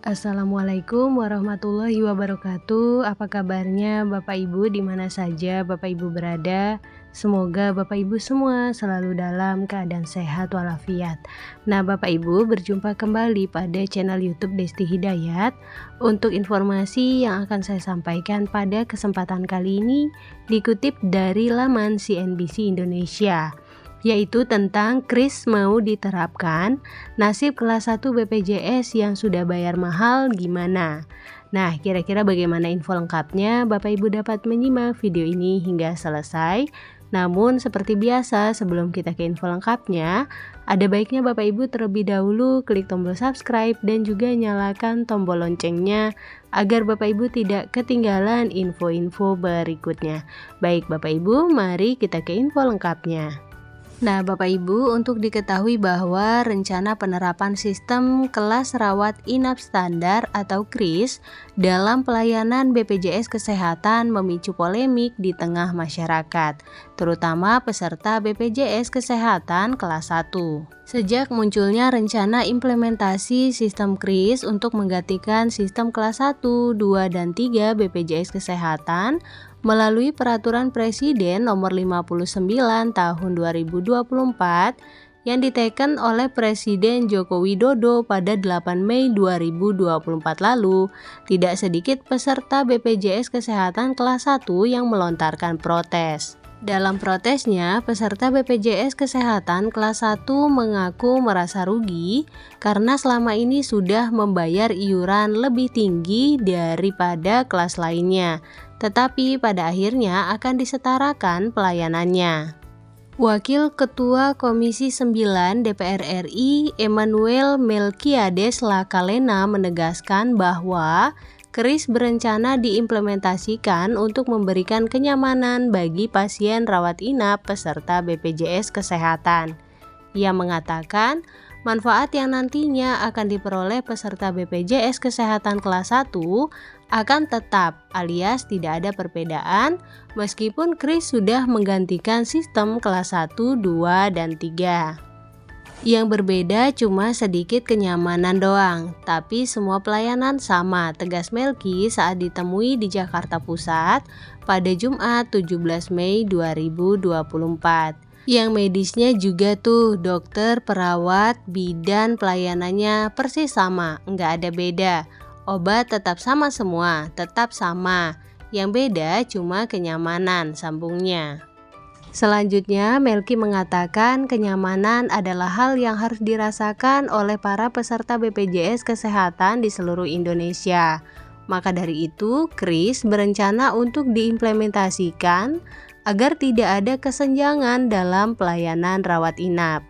Assalamualaikum warahmatullahi wabarakatuh. Apa kabarnya Bapak Ibu di mana saja Bapak Ibu berada? Semoga Bapak Ibu semua selalu dalam keadaan sehat walafiat. Nah, Bapak Ibu berjumpa kembali pada channel YouTube Desti Hidayat. Untuk informasi yang akan saya sampaikan pada kesempatan kali ini dikutip dari laman CNBC Indonesia, yaitu tentang kris mau diterapkan, nasib kelas 1 BPJS yang sudah bayar mahal gimana? Nah, kira-kira bagaimana info lengkapnya? Bapak Ibu dapat menyimak video ini hingga selesai. Namun seperti biasa, sebelum kita ke info lengkapnya, ada baiknya Bapak Ibu terlebih dahulu klik tombol subscribe dan juga nyalakan tombol loncengnya agar Bapak Ibu tidak ketinggalan info-info berikutnya. Baik Bapak Ibu, mari kita ke info lengkapnya. Nah, Bapak Ibu, untuk diketahui bahwa rencana penerapan sistem kelas rawat inap standar atau KRIS dalam pelayanan BPJS Kesehatan memicu polemik di tengah masyarakat, terutama peserta BPJS Kesehatan kelas 1. Sejak munculnya rencana implementasi sistem KRIS untuk menggantikan sistem kelas 1, 2, dan 3 BPJS Kesehatan melalui Peraturan Presiden Nomor 59 Tahun 2024 yang diteken oleh Presiden Joko Widodo pada 8 Mei 2024 lalu, tidak sedikit peserta BPJS Kesehatan kelas 1 yang melontarkan protes. Dalam protesnya, peserta BPJS Kesehatan kelas 1 mengaku merasa rugi karena selama ini sudah membayar iuran lebih tinggi daripada kelas lainnya, tetapi pada akhirnya akan disetarakan pelayanannya. Wakil Ketua Komisi 9 DPR RI Emmanuel Melkiades Lakalena menegaskan bahwa KRIS berencana diimplementasikan untuk memberikan kenyamanan bagi pasien rawat inap peserta BPJS Kesehatan. Ia mengatakan, manfaat yang nantinya akan diperoleh peserta BPJS Kesehatan kelas 1 akan tetap alias tidak ada perbedaan meskipun KRIS sudah menggantikan sistem kelas 1, 2, dan 3. Yang berbeda cuma sedikit kenyamanan doang, tapi semua pelayanan sama, tegas Melki saat ditemui di Jakarta Pusat pada Jumat 17 Mei 2024. Yang medisnya juga tuh dokter, perawat, bidan pelayanannya persis sama, nggak ada beda. Obat tetap sama semua, tetap sama. Yang beda cuma kenyamanan, sambungnya. Selanjutnya, Melki mengatakan kenyamanan adalah hal yang harus dirasakan oleh para peserta BPJS Kesehatan di seluruh Indonesia. Maka dari itu, KRIS berencana untuk diimplementasikan agar tidak ada kesenjangan dalam pelayanan rawat inap.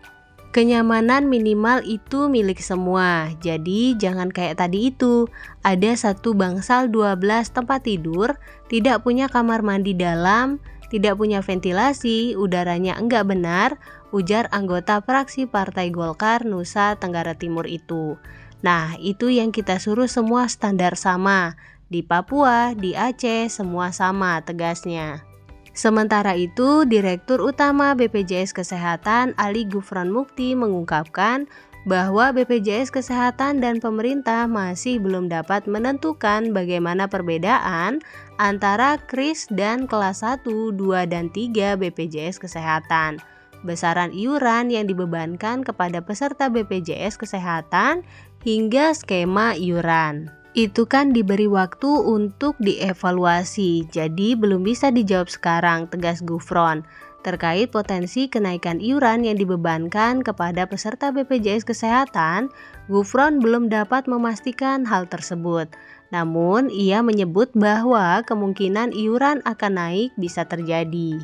Kenyamanan minimal itu milik semua, jadi jangan kayak tadi itu, ada satu bangsal 12 tempat tidur, tidak punya kamar mandi dalam, tidak punya ventilasi, udaranya enggak benar, ujar anggota fraksi Partai Golkar Nusa Tenggara Timur itu. Nah, itu yang kita suruh semua standar sama, di Papua, di Aceh, semua sama, tegasnya. Sementara itu, Direktur Utama BPJS Kesehatan Ali Gufron Mukti mengungkapkan bahwa BPJS Kesehatan dan pemerintah masih belum dapat menentukan bagaimana perbedaan antara KRIS dan kelas 1, 2, dan 3 BPJS Kesehatan. Besaran iuran yang dibebankan kepada peserta BPJS Kesehatan hingga skema iuran. Itu kan diberi waktu untuk dievaluasi, jadi belum bisa dijawab sekarang, tegas Gufron. Terkait potensi kenaikan iuran yang dibebankan kepada peserta BPJS Kesehatan, Gufron belum dapat memastikan hal tersebut. Namun, ia menyebut bahwa kemungkinan iuran akan naik bisa terjadi.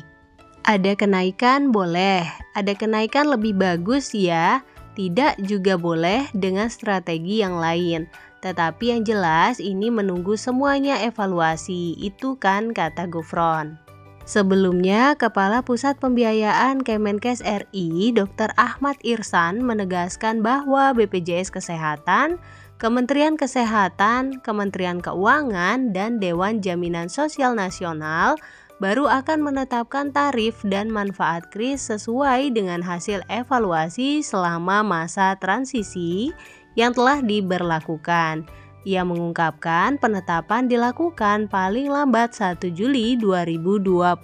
Ada kenaikan boleh, ada kenaikan lebih bagus ya, tidak juga boleh dengan strategi yang lain. Tetapi yang jelas ini menunggu semuanya evaluasi, itu kan kata Gufron. Sebelumnya, Kepala Pusat Pembiayaan Kemenkes RI, Dr. Ahmad Irsan menegaskan bahwa BPJS Kesehatan, Kementerian Kesehatan, Kementerian Keuangan, dan Dewan Jaminan Sosial Nasional baru akan menetapkan tarif dan manfaat KRIS sesuai dengan hasil evaluasi selama masa transisi yang telah diberlakukan. Ia mengungkapkan penetapan dilakukan paling lambat 1 Juli 2025.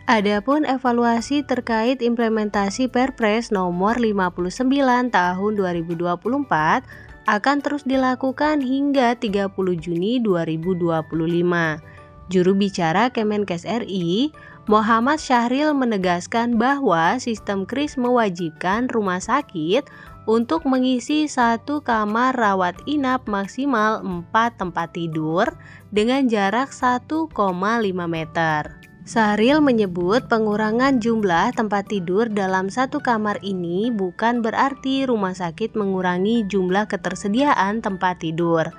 Adapun evaluasi terkait implementasi Perpres nomor 59 tahun 2024 akan terus dilakukan hingga 30 Juni 2025. Juru bicara Kemenkes RI, Muhammad Syahril menegaskan bahwa sistem KRIS mewajibkan rumah sakit untuk mengisi 1 kamar rawat inap maksimal 4 tempat tidur dengan jarak 1,5 meter. Syahril menyebut pengurangan jumlah tempat tidur dalam 1 kamar ini bukan berarti rumah sakit mengurangi jumlah ketersediaan tempat tidur.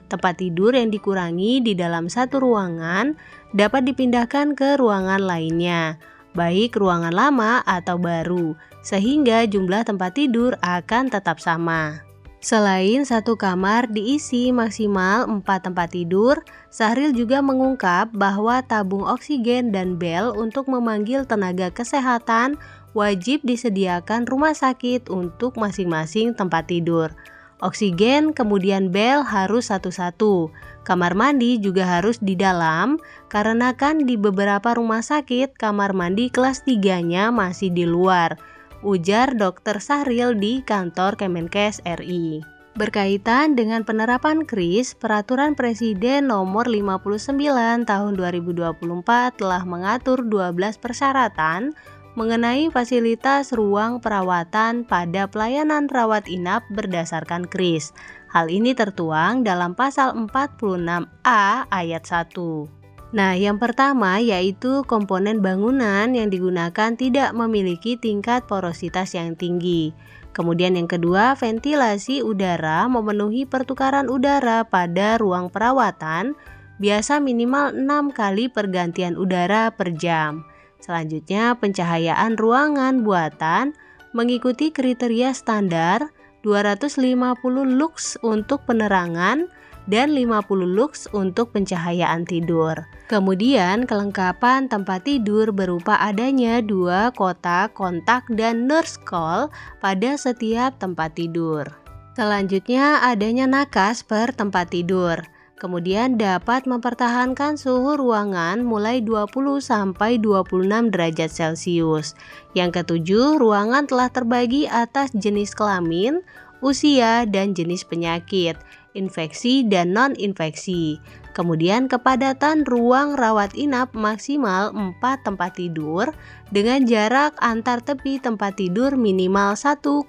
Tempat tidur yang dikurangi di dalam 1 ruangan dapat dipindahkan ke ruangan lainnya, baik ruangan lama atau baru, sehingga jumlah tempat tidur akan tetap sama. Selain 1 kamar diisi maksimal 4 tempat tidur, Syahril juga mengungkap bahwa tabung oksigen dan bel untuk memanggil tenaga kesehatan wajib disediakan rumah sakit untuk masing-masing tempat tidur. Oksigen kemudian bel harus satu-satu. Kamar mandi juga harus di dalam, karena kan di beberapa rumah sakit kamar mandi kelas 3-nya masih di luar, ujar Dr. Syahril di kantor Kemenkes RI. Berkaitan dengan penerapan KRIS, Peraturan Presiden Nomor 59 Tahun 2024 telah mengatur 12 persyaratan mengenai fasilitas ruang perawatan pada pelayanan rawat inap berdasarkan KRIS. Hal ini tertuang dalam pasal 46A ayat 1. Nah, yang pertama yaitu komponen bangunan yang digunakan tidak memiliki tingkat porositas yang tinggi. Kemudian yang kedua, ventilasi udara memenuhi pertukaran udara pada ruang perawatan, biasa minimal 6 kali pergantian udara per jam. Selanjutnya, pencahayaan ruangan buatan mengikuti kriteria standar 250 lux untuk penerangan dan 50 lux untuk pencahayaan tidur. Kemudian, kelengkapan tempat tidur berupa adanya 2 kotak kontak dan nurse call pada setiap tempat tidur. Selanjutnya, adanya nakas per tempat tidur. Kemudian dapat mempertahankan suhu ruangan mulai 20 sampai 26 derajat Celcius. Yang ketujuh, ruangan telah terbagi atas jenis kelamin, usia, dan jenis penyakit, infeksi dan non-infeksi. Kemudian kepadatan ruang rawat inap maksimal 4 tempat tidur dengan jarak antar tepi tempat tidur minimal 1,5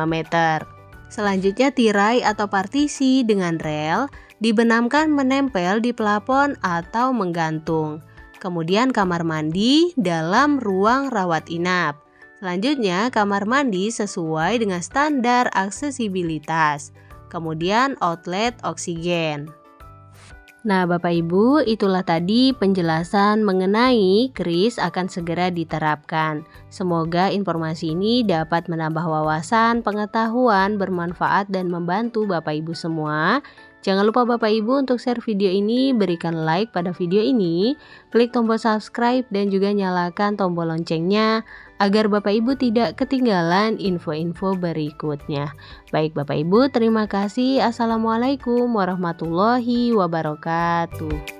meter. Selanjutnya, tirai atau partisi dengan rel dibenamkan menempel di plafon atau menggantung. Kemudian kamar mandi dalam ruang rawat inap. Selanjutnya, kamar mandi sesuai dengan standar aksesibilitas. Kemudian outlet oksigen. Nah, Bapak Ibu, itulah tadi penjelasan mengenai KRIS akan segera diterapkan. Semoga informasi ini dapat menambah wawasan, pengetahuan, bermanfaat dan membantu Bapak Ibu semua. Jangan lupa Bapak Ibu untuk share video ini, berikan like pada video ini, klik tombol subscribe dan juga nyalakan tombol loncengnya agar Bapak Ibu tidak ketinggalan info-info berikutnya. Baik Bapak Ibu, terima kasih. Assalamualaikum warahmatullahi wabarakatuh.